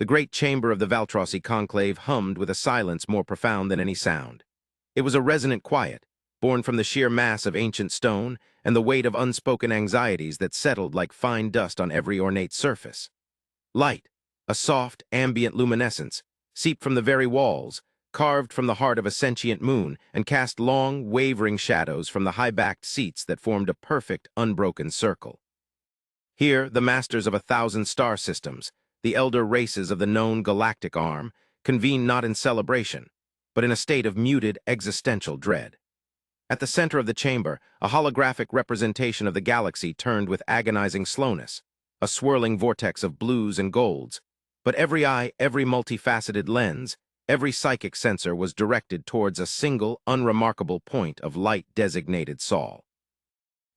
The great chamber of the Valtrosi conclave hummed with a silence more profound than any sound. It was a resonant quiet, born from the sheer mass of ancient stone and the weight of unspoken anxieties that settled like fine dust on every ornate surface. Light, a soft, ambient luminescence, seeped from the very walls, carved from the heart of a sentient moon, and cast long, wavering shadows from the high-backed seats that formed a perfect, unbroken circle. Here, the masters of 1,000 star systems, the elder races of the known galactic arm, convened not in celebration, but in a state of muted existential dread. At the center of the chamber, a holographic representation of the galaxy turned with agonizing slowness, a swirling vortex of blues and golds, but every eye, every multifaceted lens, every psychic sensor was directed towards a single, unremarkable point of light designated Sol.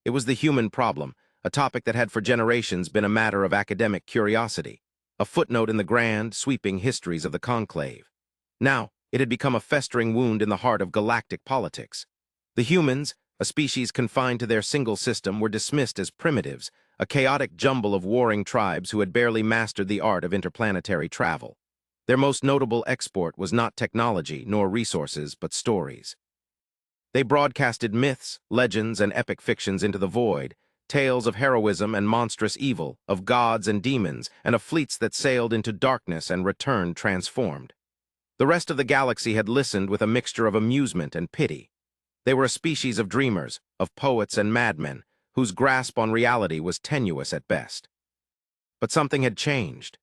It was the human problem, a topic that had for generations been a matter of academic curiosity, a footnote in the grand, sweeping histories of the conclave. Now, it had become a festering wound in the heart of galactic politics. The humans, a species confined to their single system, were dismissed as primitives, a chaotic jumble of warring tribes who had barely mastered the art of interplanetary travel. Their most notable export was not technology nor resources, but stories. They broadcasted myths, legends, and epic fictions into the void, tales of heroism and monstrous evil, of gods and demons, and of fleets that sailed into darkness and returned transformed. The rest of the galaxy had listened with a mixture of amusement and pity. They were a species of dreamers, of poets and madmen, whose grasp on reality was tenuous at best. But something had changed.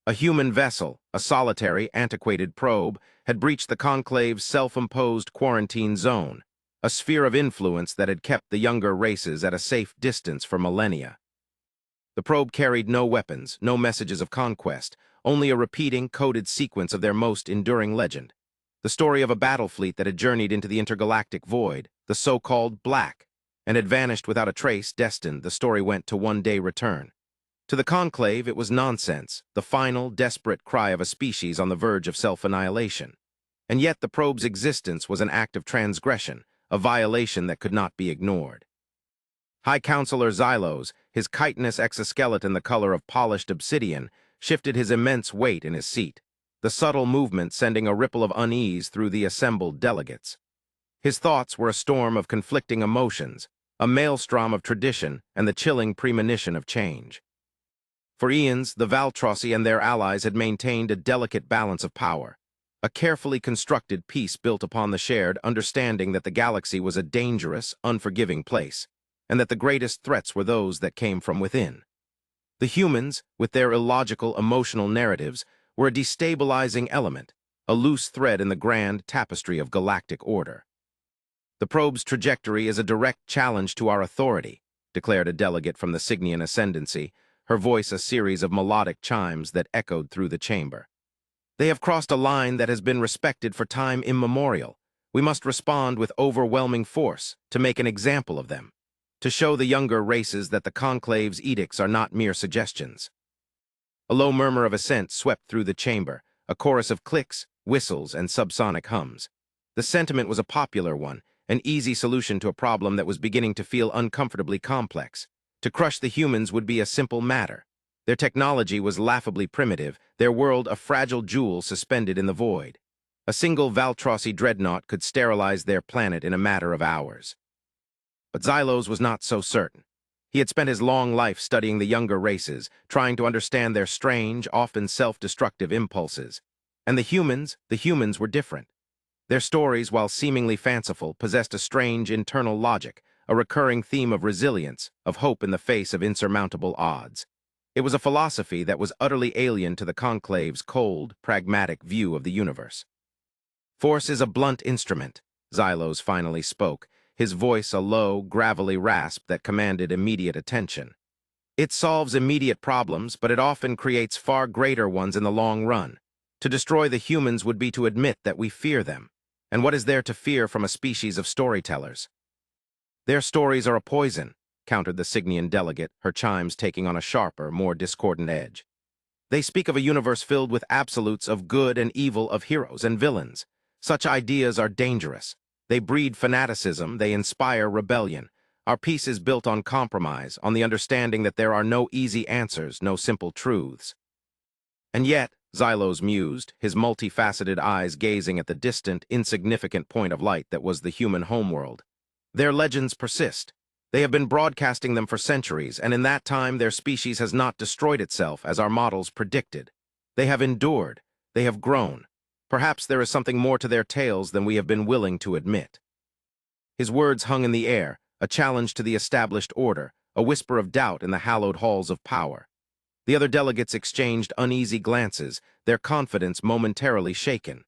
A human vessel, a solitary, antiquated probe, had breached the conclave's self-imposed quarantine zone, a sphere of influence that had kept the younger races at a safe distance for millennia. The probe carried no weapons, no messages of conquest, only a repeating, coded sequence of their most enduring legend. The story of a battlefleet that had journeyed into the intergalactic void, the so-called Black, and had vanished without a trace, destined, the story went, to one day return. To the conclave, it was nonsense, the final, desperate cry of a species on the verge of self-annihilation. And yet the probe's existence was an act of transgression, a violation that could not be ignored. High Counselor Xylos, his chitinous exoskeleton the color of polished obsidian, shifted his immense weight in his seat, the subtle movement sending a ripple of unease through the assembled delegates. His thoughts were a storm of conflicting emotions, a maelstrom of tradition and the chilling premonition of change. For eons, the Valtrosi and their allies had maintained a delicate balance of power, a carefully constructed peace built upon the shared understanding that the galaxy was a dangerous, unforgiving place, and that the greatest threats were those that came from within. The humans, with their illogical, emotional narratives, were a destabilizing element, a loose thread in the grand tapestry of galactic order. The probe's trajectory is a direct challenge to our authority, declared a delegate from the Cygnian Ascendancy, her voice a series of melodic chimes that echoed through the chamber. They have crossed a line that has been respected for time immemorial. We must respond with overwhelming force to make an example of them, to show the younger races that the conclave's edicts are not mere suggestions. A low murmur of assent swept through the chamber, a chorus of clicks, whistles, and subsonic hums. The sentiment was a popular one, an easy solution to a problem that was beginning to feel uncomfortably complex. To crush the humans would be a simple matter. Their technology was laughably primitive, their world a fragile jewel suspended in the void. A single Valtrosi dreadnought could sterilize their planet in a matter of hours. But Xylos was not so certain. He had spent his long life studying the younger races, trying to understand their strange, often self-destructive impulses. And the humans were different. Their stories, while seemingly fanciful, possessed a strange internal logic, a recurring theme of resilience, of hope in the face of insurmountable odds. It was a philosophy that was utterly alien to the conclave's cold, pragmatic view of the universe. Force is a blunt instrument, Xylos finally spoke, his voice a low, gravelly rasp that commanded immediate attention. It solves immediate problems, but it often creates far greater ones in the long run. To destroy the humans would be to admit that we fear them. And what is there to fear from a species of storytellers? Their stories are a poison, countered the Cygnian delegate, her chimes taking on a sharper, more discordant edge. They speak of a universe filled with absolutes of good and evil, of heroes and villains. Such ideas are dangerous. They breed fanaticism, they inspire rebellion. Our peace is built on compromise, on the understanding that there are no easy answers, no simple truths. And yet, Xylos mused, his multifaceted eyes gazing at the distant, insignificant point of light that was the human homeworld. Their legends persist. They have been broadcasting them for centuries, and in that time their species has not destroyed itself as our models predicted. They have endured. They have grown. Perhaps there is something more to their tales than we have been willing to admit. His words hung in the air, a challenge to the established order, a whisper of doubt in the hallowed halls of power. The other delegates exchanged uneasy glances, their confidence momentarily shaken.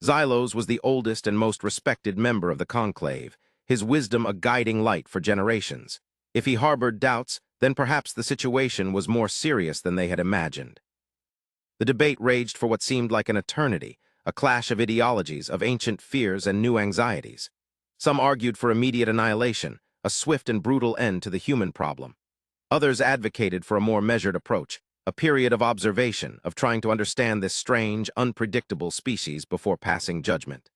Xylos was the oldest and most respected member of the conclave, his wisdom a guiding light for generations. If he harbored doubts, then perhaps the situation was more serious than they had imagined. The debate raged for what seemed like an eternity, a clash of ideologies, of ancient fears and new anxieties. Some argued for immediate annihilation, a swift and brutal end to the human problem. Others advocated for a more measured approach, a period of observation, of trying to understand this strange, unpredictable species before passing judgment.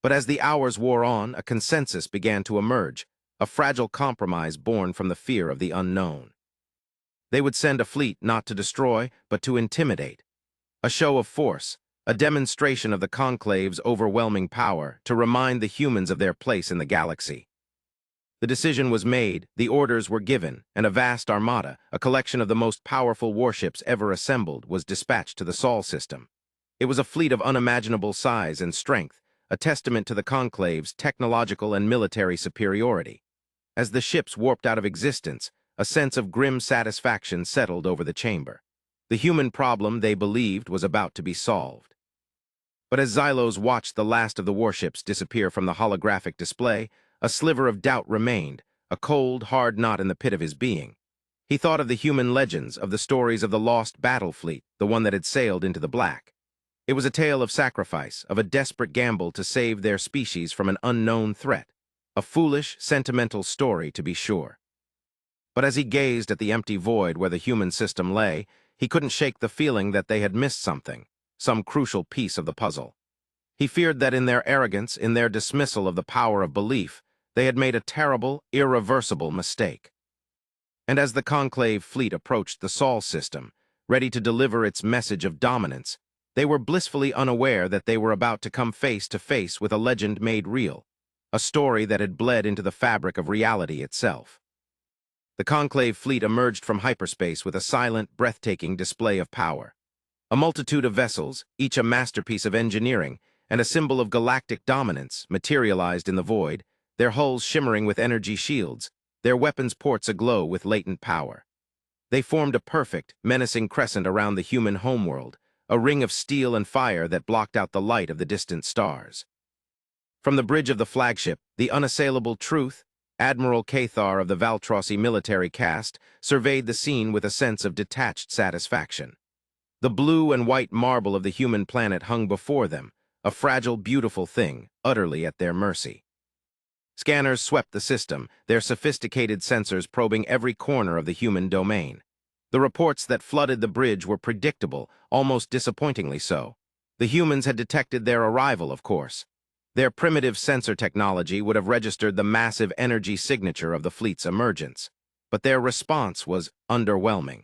But as the hours wore on, a consensus began to emerge, a fragile compromise born from the fear of the unknown. They would send a fleet not to destroy, but to intimidate. A show of force, a demonstration of the conclave's overwhelming power to remind the humans of their place in the galaxy. The decision was made, the orders were given, and a vast armada, a collection of the most powerful warships ever assembled, was dispatched to the Sol system. It was a fleet of unimaginable size and strength, a testament to the conclave's technological and military superiority. As the ships warped out of existence, a sense of grim satisfaction settled over the chamber. The human problem, they believed, was about to be solved. But as Xylos watched the last of the warships disappear from the holographic display, a sliver of doubt remained, a cold, hard knot in the pit of his being. He thought of the human legends, of the stories of the lost Battlefleet, the one that had sailed into the black. It was a tale of sacrifice, of a desperate gamble to save their species from an unknown threat. A foolish, sentimental story, to be sure. But as he gazed at the empty void where the human system lay, he couldn't shake the feeling that they had missed something, some crucial piece of the puzzle. He feared that in their arrogance, in their dismissal of the power of belief, they had made a terrible, irreversible mistake. And as the conclave fleet approached the Sol system, ready to deliver its message of dominance, they were blissfully unaware that they were about to come face to face with a legend made real, a story that had bled into the fabric of reality itself. The conclave fleet emerged from hyperspace with a silent, breathtaking display of power. A multitude of vessels, each a masterpiece of engineering and a symbol of galactic dominance, materialized in the void, their hulls shimmering with energy shields, their weapons ports aglow with latent power. They formed a perfect, menacing crescent around the human homeworld, a ring of steel and fire that blocked out the light of the distant stars. From the bridge of the flagship, the unassailable Truth, Admiral Cathar of the Valtrosi military caste, surveyed the scene with a sense of detached satisfaction. The blue and white marble of the human planet hung before them, a fragile, beautiful thing, utterly at their mercy. Scanners swept the system, their sophisticated sensors probing every corner of the human domain. The reports that flooded the bridge were predictable, almost disappointingly so. The humans had detected their arrival, of course. Their primitive sensor technology would have registered the massive energy signature of the fleet's emergence, but their response was underwhelming.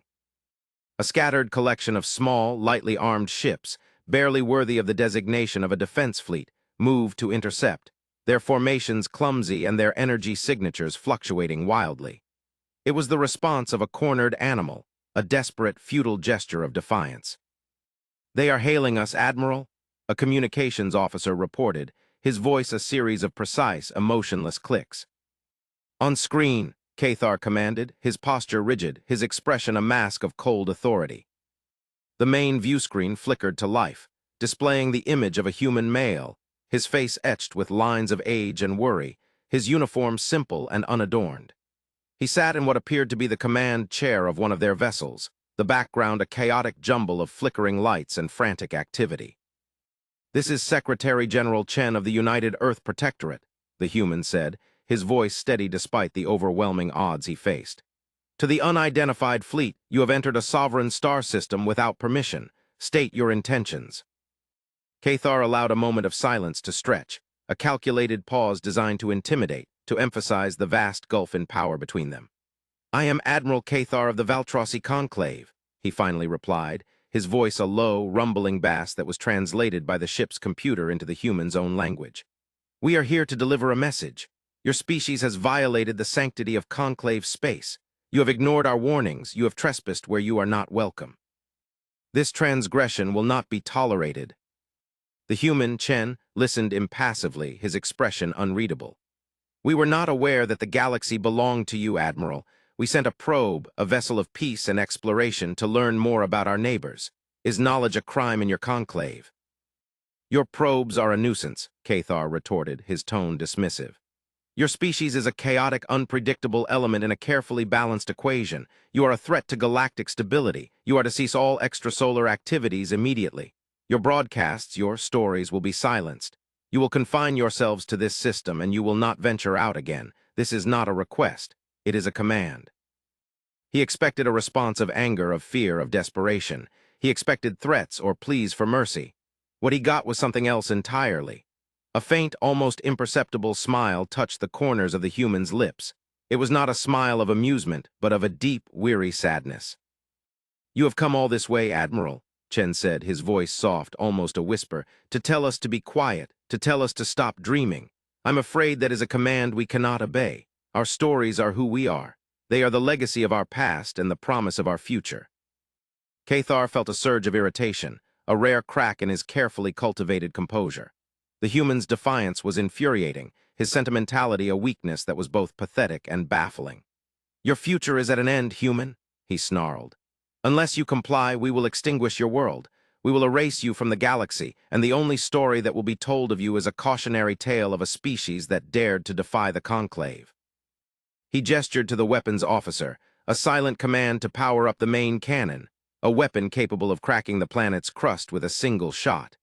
A scattered collection of small, lightly armed ships, barely worthy of the designation of a defense fleet, moved to intercept, their formations clumsy and their energy signatures fluctuating wildly. It was the response of a cornered animal, a desperate, futile gesture of defiance. "They are hailing us, Admiral," a communications officer reported, his voice a series of precise, emotionless clicks. "On screen," Cathar commanded, his posture rigid, his expression a mask of cold authority. The main viewscreen flickered to life, displaying the image of a human male, his face etched with lines of age and worry, his uniform simple and unadorned. He sat in what appeared to be the command chair of one of their vessels, the background a chaotic jumble of flickering lights and frantic activity. "This is Secretary General Chen of the United Earth Protectorate," the human said, his voice steady despite the overwhelming odds he faced. "To the unidentified fleet, you have entered a sovereign star system without permission. State your intentions." Cathar allowed a moment of silence to stretch, a calculated pause designed to intimidate, to emphasize the vast gulf in power between them. "I am Admiral Cathar of the Valtrosi Conclave," he finally replied, his voice a low, rumbling bass that was translated by the ship's computer into the human's own language. "We are here to deliver a message. Your species has violated the sanctity of conclave space. You have ignored our warnings. You have trespassed where you are not welcome. This transgression will not be tolerated." The human, Chen, listened impassively, his expression unreadable. "We were not aware that the galaxy belonged to you, Admiral. We sent a probe, a vessel of peace and exploration, to learn more about our neighbors. Is knowledge a crime in your conclave?" "Your probes are a nuisance," Cathar retorted, his tone dismissive. "Your species is a chaotic, unpredictable element in a carefully balanced equation. You are a threat to galactic stability. You are to cease all extrasolar activities immediately. Your broadcasts, your stories will be silenced. You will confine yourselves to this system, and you will not venture out again. This is not a request. It is a command." He expected a response of anger, of fear, of desperation. He expected threats or pleas for mercy. What he got was something else entirely. A faint, almost imperceptible smile touched the corners of the human's lips. It was not a smile of amusement, but of a deep, weary sadness. "You have come all this way, Admiral," Chen said, his voice soft, almost a whisper, "to tell us to be quiet, to tell us to stop dreaming. I'm afraid that is a command we cannot obey. Our stories are who we are. They are the legacy of our past and the promise of our future." Cathar felt a surge of irritation, a rare crack in his carefully cultivated composure. The human's defiance was infuriating, his sentimentality a weakness that was both pathetic and baffling. "Your future is at an end, human," he snarled. "Unless you comply, we will extinguish your world. We will erase you from the galaxy, and the only story that will be told of you is a cautionary tale of a species that dared to defy the conclave." He gestured to the weapons officer, a silent command to power up the main cannon, a weapon capable of cracking the planet's crust with a single shot.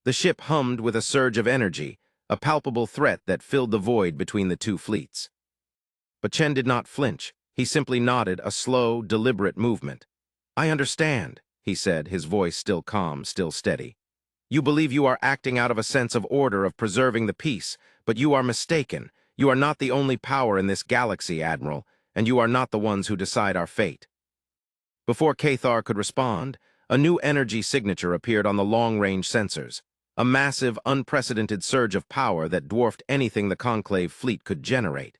The ship hummed with a surge of energy, a palpable threat that filled the void between the two fleets. But Chen did not flinch. He simply nodded, a slow, deliberate movement. "I understand," he said, his voice still calm, still steady. "You believe you are acting out of a sense of order, of preserving the peace, but you are mistaken. You are not the only power in this galaxy, Admiral, and you are not the ones who decide our fate." Before Cathar could respond, a new energy signature appeared on the long-range sensors, a massive, unprecedented surge of power that dwarfed anything the Conclave fleet could generate.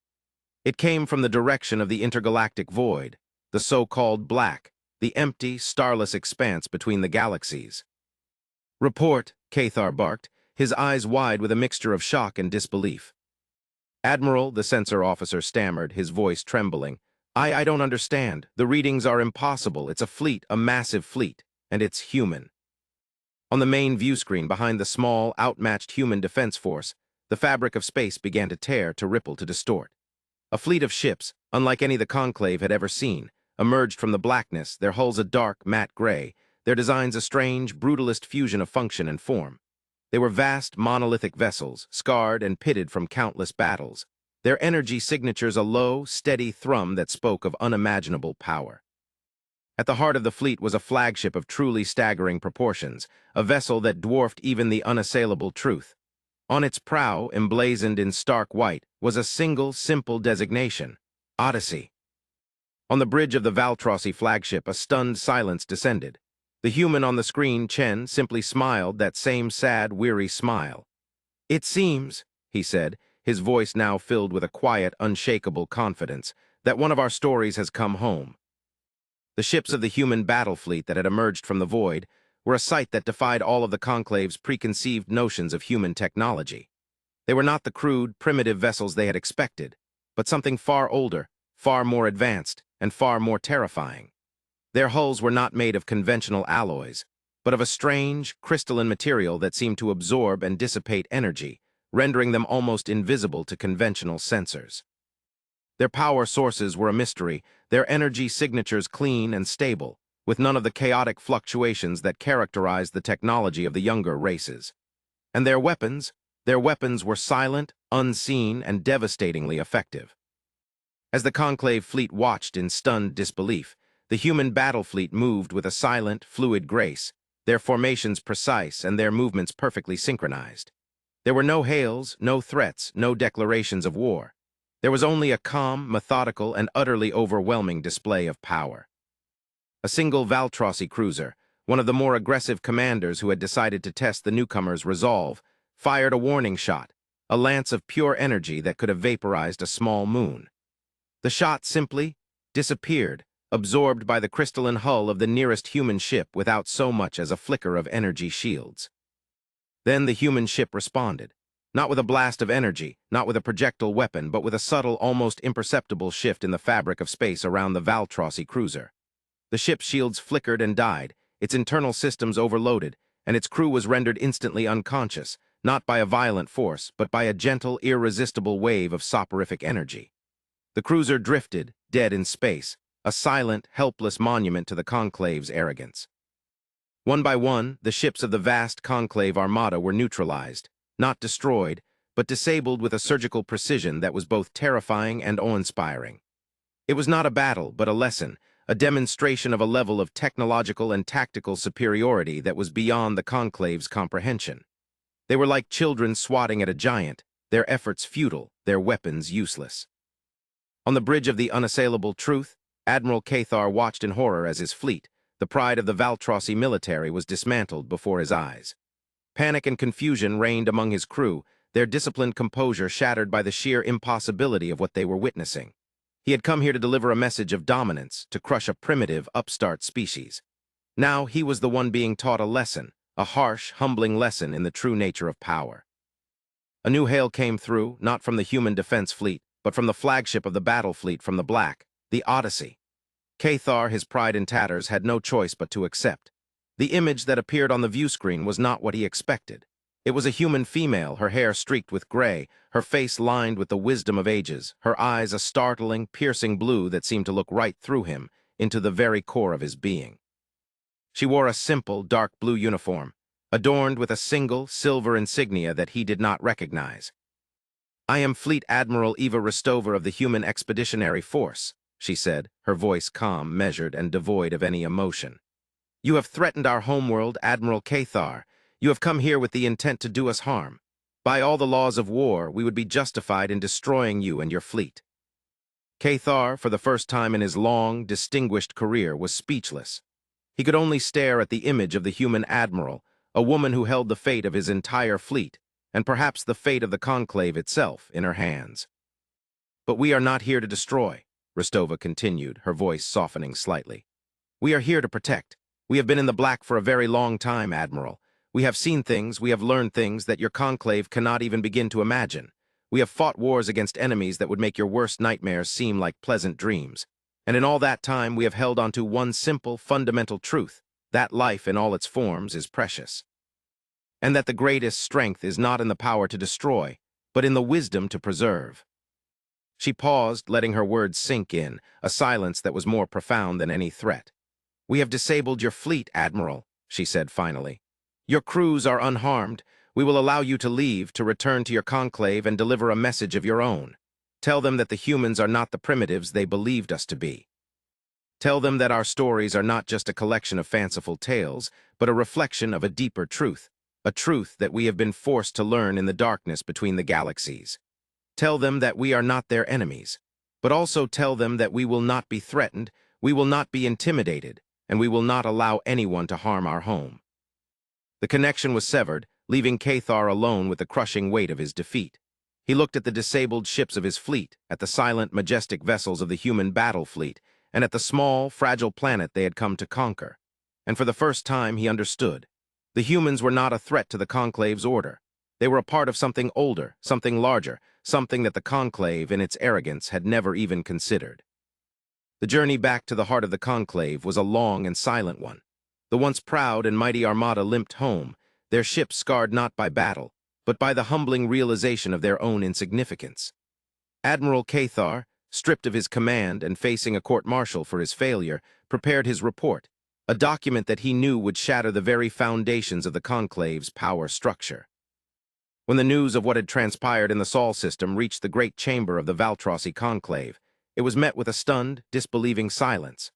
It came from the direction of the intergalactic void, the so-called black, the empty, starless expanse between the galaxies. "Report," Cathar barked, his eyes wide with a mixture of shock and disbelief. "Admiral," the sensor officer stammered, his voice trembling, I don't understand. The readings are impossible. It's a fleet, a massive fleet, and it's human." On the main view screen behind the small, outmatched human defense force, the fabric of space began to tear, to ripple, to distort. A fleet of ships, unlike any the Conclave had ever seen, emerged from the blackness, their hulls a dark, matte gray, their designs a strange, brutalist fusion of function and form. They were vast, monolithic vessels, scarred and pitted from countless battles, their energy signatures a low, steady thrum that spoke of unimaginable power. At the heart of the fleet was a flagship of truly staggering proportions, a vessel that dwarfed even the unassailable truth. On its prow, emblazoned in stark white, was a single, simple designation: Odyssey. On the bridge of the Valtrossi flagship, a stunned silence descended. The human on the screen, Chen, simply smiled, that same sad, weary smile. "It seems," he said, his voice now filled with a quiet, unshakable confidence, "that one of our stories has come home." The ships of the human Battlefleet that had emerged from the void were a sight that defied all of the Conclave's preconceived notions of human technology. They were not the crude, primitive vessels they had expected, but something far older, far more advanced, and far more terrifying. Their hulls were not made of conventional alloys, but of a strange, crystalline material that seemed to absorb and dissipate energy, rendering them almost invisible to conventional sensors. Their power sources were a mystery, their energy signatures clean and stable, with none of the chaotic fluctuations that characterized the technology of the younger races. And their weapons were silent, unseen, and devastatingly effective. As the Conclave fleet watched in stunned disbelief, the human Battlefleet moved with a silent, fluid grace, their formations precise and their movements perfectly synchronized. There were no hails, no threats, no declarations of war. There was only a calm, methodical, and utterly overwhelming display of power. A single Valtrossi cruiser, one of the more aggressive commanders who had decided to test the newcomer's resolve, fired a warning shot, a lance of pure energy that could have vaporized a small moon. The shot simply disappeared, absorbed by the crystalline hull of the nearest human ship without so much as a flicker of energy shields. Then the human ship responded, not with a blast of energy, not with a projectile weapon, but with a subtle, almost imperceptible shift in the fabric of space around the Valtrossi cruiser. The ship's shields flickered and died, its internal systems overloaded, and its crew was rendered instantly unconscious, not by a violent force, but by a gentle, irresistible wave of soporific energy. The cruiser drifted, dead in space, a silent, helpless monument to the Conclave's arrogance. One by one, the ships of the vast Conclave armada were neutralized, not destroyed, but disabled with a surgical precision that was both terrifying and awe-inspiring. It was not a battle, but a lesson, a demonstration of a level of technological and tactical superiority that was beyond the Conclave's comprehension. They were like children swatting at a giant, their efforts futile, their weapons useless. On the bridge of the unassailable truth, Admiral Cathar watched in horror as his fleet, the pride of the Valtrossi military, was dismantled before his eyes. Panic and confusion reigned among his crew, their disciplined composure shattered by the sheer impossibility of what they were witnessing. He had come here to deliver a message of dominance, to crush a primitive, upstart species. Now he was the one being taught a lesson, a harsh, humbling lesson in the true nature of power. A new hail came through, not from the human defense fleet, but from the flagship of the Battlefleet from the Black, the Odyssey. Cathar, his pride in tatters, had no choice but to accept. The image that appeared on the view screen was not what he expected. It was a human female, her hair streaked with gray, her face lined with the wisdom of ages, her eyes a startling, piercing blue that seemed to look right through him, into the very core of his being. She wore a simple, dark blue uniform, adorned with a single, silver insignia that he did not recognize. "I am Fleet Admiral Eva Ristova of the Human Expeditionary Force," she said, her voice calm, measured, and devoid of any emotion. "You have threatened our homeworld, Admiral Cathar. You have come here with the intent to do us harm. By all the laws of war, we would be justified in destroying you and your fleet." Cathar, for the first time in his long, distinguished career, was speechless. He could only stare at the image of the human admiral, a woman who held the fate of his entire fleet, and perhaps the fate of the Conclave itself, in her hands. "But we are not here to destroy," Ristova continued, her voice softening slightly. "We are here to protect. We have been in the Black for a very long time, Admiral. We have seen things, we have learned things that your Conclave cannot even begin to imagine. We have fought wars against enemies that would make your worst nightmares seem like pleasant dreams. And in all that time, we have held on to one simple, fundamental truth, that life in all its forms is precious. And that the greatest strength is not in the power to destroy, but in the wisdom to preserve." She paused, letting her words sink in, a silence that was more profound than any threat. "We have disabled your fleet, Admiral," she said finally. "Your crews are unharmed. We will allow you to leave, to return to your Conclave and deliver a message of your own. Tell them that the humans are not the primitives they believed us to be. Tell them that our stories are not just a collection of fanciful tales, but a reflection of a deeper truth, a truth that we have been forced to learn in the darkness between the galaxies. Tell them that we are not their enemies, but also tell them that we will not be threatened, we will not be intimidated, and we will not allow anyone to harm our home." The connection was severed, leaving Cathar alone with the crushing weight of his defeat. He looked at the disabled ships of his fleet, at the silent, majestic vessels of the human battle fleet, and at the small, fragile planet they had come to conquer. And for the first time he understood. The humans were not a threat to the Conclave's order. They were a part of something older, something larger, something that the Conclave, in its arrogance, had never even considered. The journey back to the heart of the Conclave was a long and silent one. The once proud and mighty armada limped home, their ships scarred not by battle, but by the humbling realization of their own insignificance. Admiral Cathar, stripped of his command and facing a court-martial for his failure, prepared his report, a document that he knew would shatter the very foundations of the Conclave's power structure. When the news of what had transpired in the Sol system reached the great chamber of the Valtrossi Conclave, it was met with a stunned, disbelieving silence.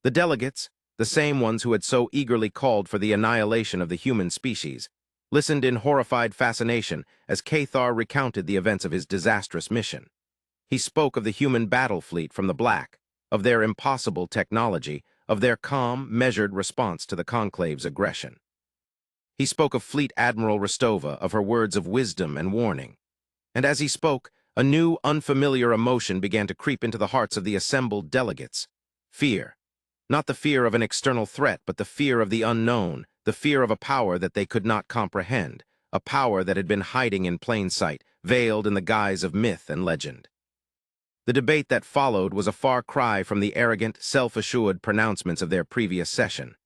The delegates, the same ones who had so eagerly called for the annihilation of the human species, listened in horrified fascination as Cathar recounted the events of his disastrous mission. He spoke of the human battle fleet from the Black, of their impossible technology, of their calm, measured response to the conclave's aggression. He spoke of Fleet Admiral Rostova, of her words of wisdom and warning. And as he spoke, a new, unfamiliar emotion began to creep into the hearts of the assembled delegates. Fear. Not the fear of an external threat, but the fear of the unknown, the fear of a power that they could not comprehend, a power that had been hiding in plain sight, veiled in the guise of myth and legend. The debate that followed was a far cry from the arrogant, self-assured pronouncements of their previous session.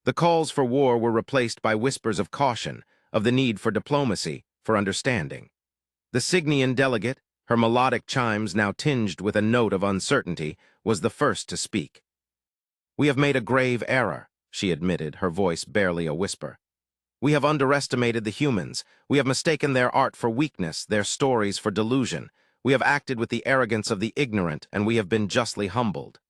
The calls for war were replaced by whispers of caution, of the need for diplomacy, for understanding. The Cygnian delegate, her melodic chimes now tinged with a note of uncertainty, was the first to speak. "We have made a grave error," she admitted, her voice barely a whisper. "We have underestimated the humans. We have mistaken their art for weakness, their stories for delusion. We have acted with the arrogance of the ignorant, and we have been justly humbled."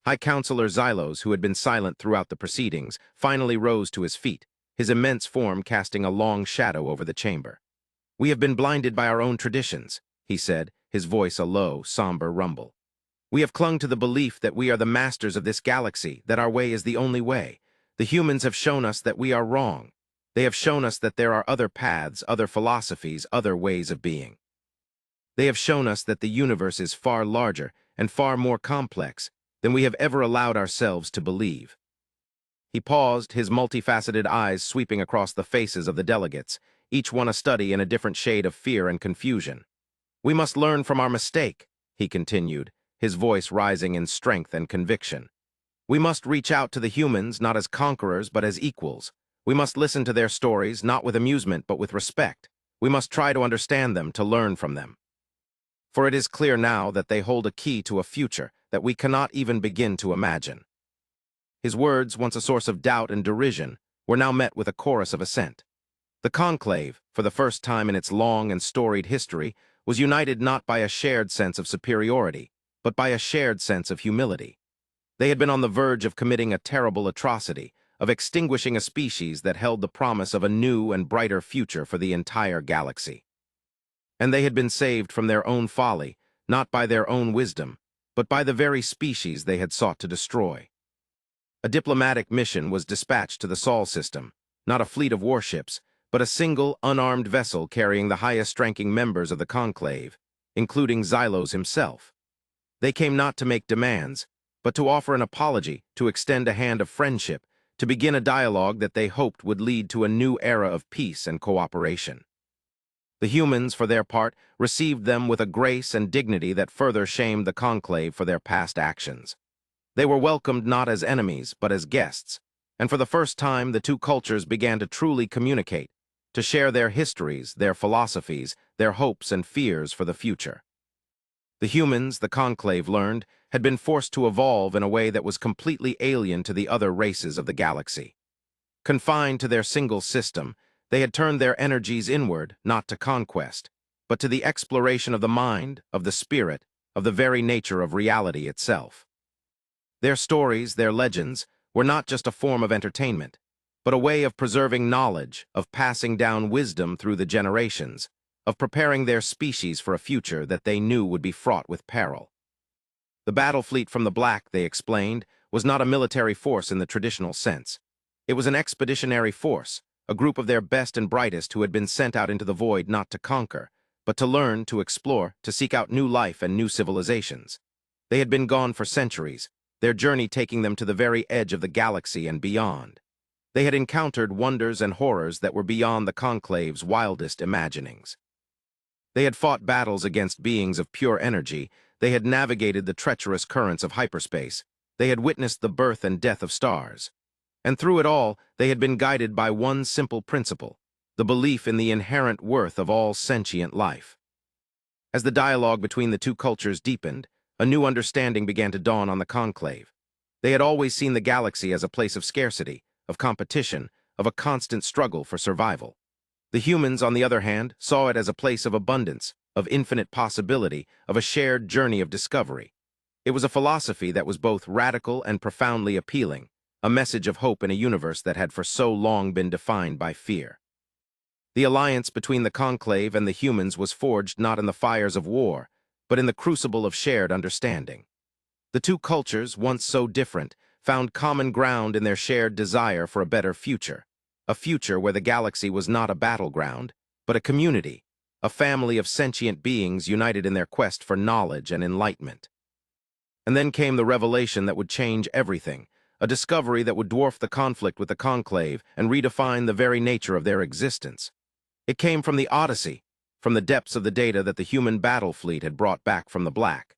High Counselor Xylos, who had been silent throughout the proceedings, finally rose to his feet, his immense form casting a long shadow over the chamber. "We have been blinded by our own traditions," he said, his voice a low, somber rumble. "We have clung to the belief that we are the masters of this galaxy, that our way is the only way. The humans have shown us that we are wrong. They have shown us that there are other paths, other philosophies, other ways of being. They have shown us that the universe is far larger and far more complex than we have ever allowed ourselves to believe." He paused, his multifaceted eyes sweeping across the faces of the delegates, each one a study in a different shade of fear and confusion. "We must learn from our mistake," he continued, his voice rising in strength and conviction. "We must reach out to the humans not as conquerors but as equals. We must listen to their stories not with amusement but with respect. We must try to understand them, to learn from them. For it is clear now that they hold a key to a future that we cannot even begin to imagine." His words, once a source of doubt and derision, were now met with a chorus of assent. The conclave, for the first time in its long and storied history, was united not by a shared sense of superiority, but by a shared sense of humility. They had been on the verge of committing a terrible atrocity, of extinguishing a species that held the promise of a new and brighter future for the entire galaxy. And they had been saved from their own folly, not by their own wisdom, but by the very species they had sought to destroy. A diplomatic mission was dispatched to the Sol system, not a fleet of warships, but a single, unarmed vessel carrying the highest-ranking members of the conclave, including Xylos himself. They came not to make demands, but to offer an apology, to extend a hand of friendship, to begin a dialogue that they hoped would lead to a new era of peace and cooperation. The humans, for their part, received them with a grace and dignity that further shamed the conclave for their past actions. They were welcomed not as enemies, but as guests, and for the first time the two cultures began to truly communicate, to share their histories, their philosophies, their hopes and fears for the future. The humans, the conclave learned, had been forced to evolve in a way that was completely alien to the other races of the galaxy. Confined to their single system, they had turned their energies inward, not to conquest, but to the exploration of the mind, of the spirit, of the very nature of reality itself. Their stories, their legends, were not just a form of entertainment, but a way of preserving knowledge, of passing down wisdom through the generations, of preparing their species for a future that they knew would be fraught with peril. The Battlefleet from the Black, they explained, was not a military force in the traditional sense. It was an expeditionary force, a group of their best and brightest who had been sent out into the void not to conquer, but to learn, to explore, to seek out new life and new civilizations. They had been gone for centuries, their journey taking them to the very edge of the galaxy and beyond. They had encountered wonders and horrors that were beyond the conclave's wildest imaginings. They had fought battles against beings of pure energy, they had navigated the treacherous currents of hyperspace, they had witnessed the birth and death of stars. And through it all, they had been guided by one simple principle, the belief in the inherent worth of all sentient life. As the dialogue between the two cultures deepened, a new understanding began to dawn on the conclave. They had always seen the galaxy as a place of scarcity, of competition, of a constant struggle for survival. The humans, on the other hand, saw it as a place of abundance, of infinite possibility, of a shared journey of discovery. It was a philosophy that was both radical and profoundly appealing, a message of hope in a universe that had for so long been defined by fear. The alliance between the conclave and the humans was forged not in the fires of war, but in the crucible of shared understanding. The two cultures, once so different, found common ground in their shared desire for a future where the galaxy was not a battleground, but a community, a family of sentient beings united in their quest for knowledge and enlightenment. And then came the revelation that would change everything, a discovery that would dwarf the conflict with the Conclave and redefine the very nature of their existence. It came from the Odyssey, from the depths of the data that the human Battlefleet had brought back from the Black.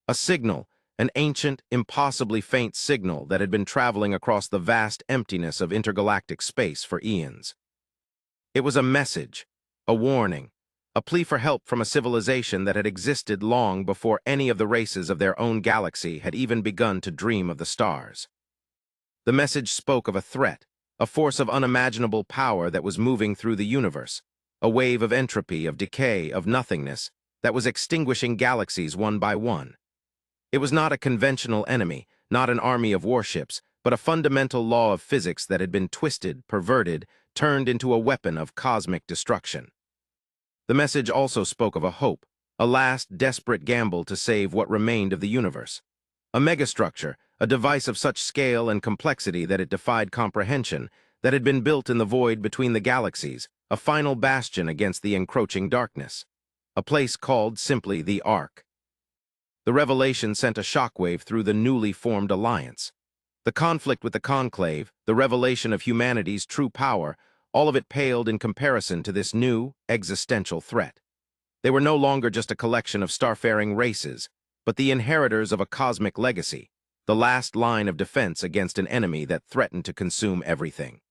A signal, an ancient, impossibly faint signal that had been traveling across the vast emptiness of intergalactic space for eons. It was a message, a warning, a plea for help from a civilization that had existed long before any of the races of their own galaxy had even begun to dream of the stars. The message spoke of a threat, a force of unimaginable power that was moving through the universe, a wave of entropy, of decay, of nothingness, that was extinguishing galaxies one by one. It was not a conventional enemy, not an army of warships, but a fundamental law of physics that had been twisted, perverted, turned into a weapon of cosmic destruction. The message also spoke of a hope, a last desperate gamble to save what remained of the universe. A megastructure, a device of such scale and complexity that it defied comprehension, that had been built in the void between the galaxies, a final bastion against the encroaching darkness. A place called simply the Ark. The revelation sent a shockwave through the newly formed alliance. The conflict with the Conclave, the revelation of humanity's true power, all of it paled in comparison to this new, existential threat. They were no longer just a collection of starfaring races, but the inheritors of a cosmic legacy, the last line of defense against an enemy that threatened to consume everything.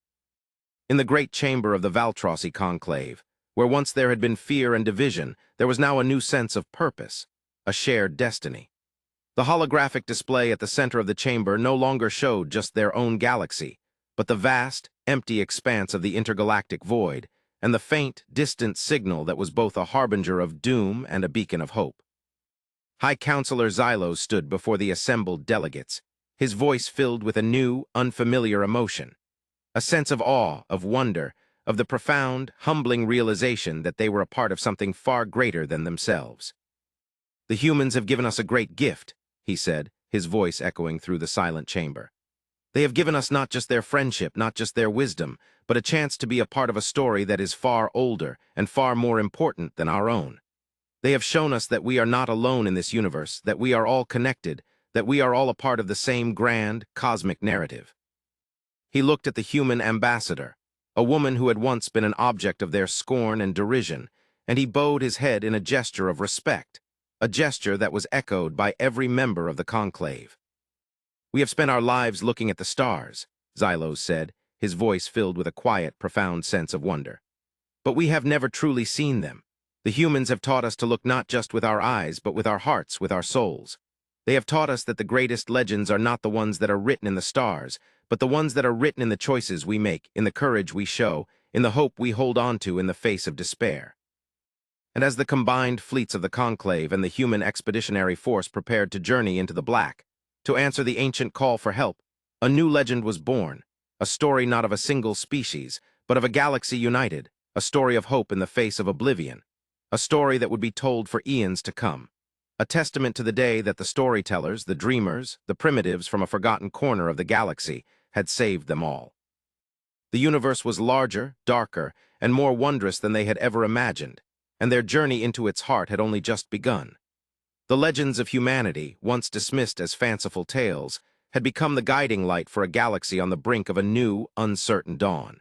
In the great chamber of the Valtrosi Conclave, where once there had been fear and division, there was now a new sense of purpose, a shared destiny. The holographic display at the center of the chamber no longer showed just their own galaxy, but the vast, empty expanse of the intergalactic void, and the faint, distant signal that was both a harbinger of doom and a beacon of hope. High Counselor Xylos stood before the assembled delegates, his voice filled with a new, unfamiliar emotion, a sense of awe, of wonder, of the profound, humbling realization that they were a part of something far greater than themselves. "The humans have given us a great gift," he said, his voice echoing through the silent chamber. "They have given us not just their friendship, not just their wisdom, but a chance to be a part of a story that is far older and far more important than our own. They have shown us that we are not alone in this universe, that we are all connected, that we are all a part of the same grand, cosmic narrative." He looked at the human ambassador, a woman who had once been an object of their scorn and derision, and he bowed his head in a gesture of respect, a gesture that was echoed by every member of the conclave. "We have spent our lives looking at the stars," Xylos said, his voice filled with a quiet, profound sense of wonder. "But we have never truly seen them. The humans have taught us to look not just with our eyes, but with our hearts, with our souls. They have taught us that the greatest legends are not the ones that are written in the stars, but the ones that are written in the choices we make, in the courage we show, in the hope we hold on to in the face of despair." And as the combined fleets of the Conclave and the human expeditionary force prepared to journey into the Black, to answer the ancient call for help, a new legend was born, a story not of a single species, but of a galaxy united, a story of hope in the face of oblivion, a story that would be told for eons to come, a testament to the day that the storytellers, the dreamers, the primitives from a forgotten corner of the galaxy had saved them all. The universe was larger, darker, and more wondrous than they had ever imagined, and their journey into its heart had only just begun. The legends of humanity, once dismissed as fanciful tales, had become the guiding light for a galaxy on the brink of a new, uncertain dawn.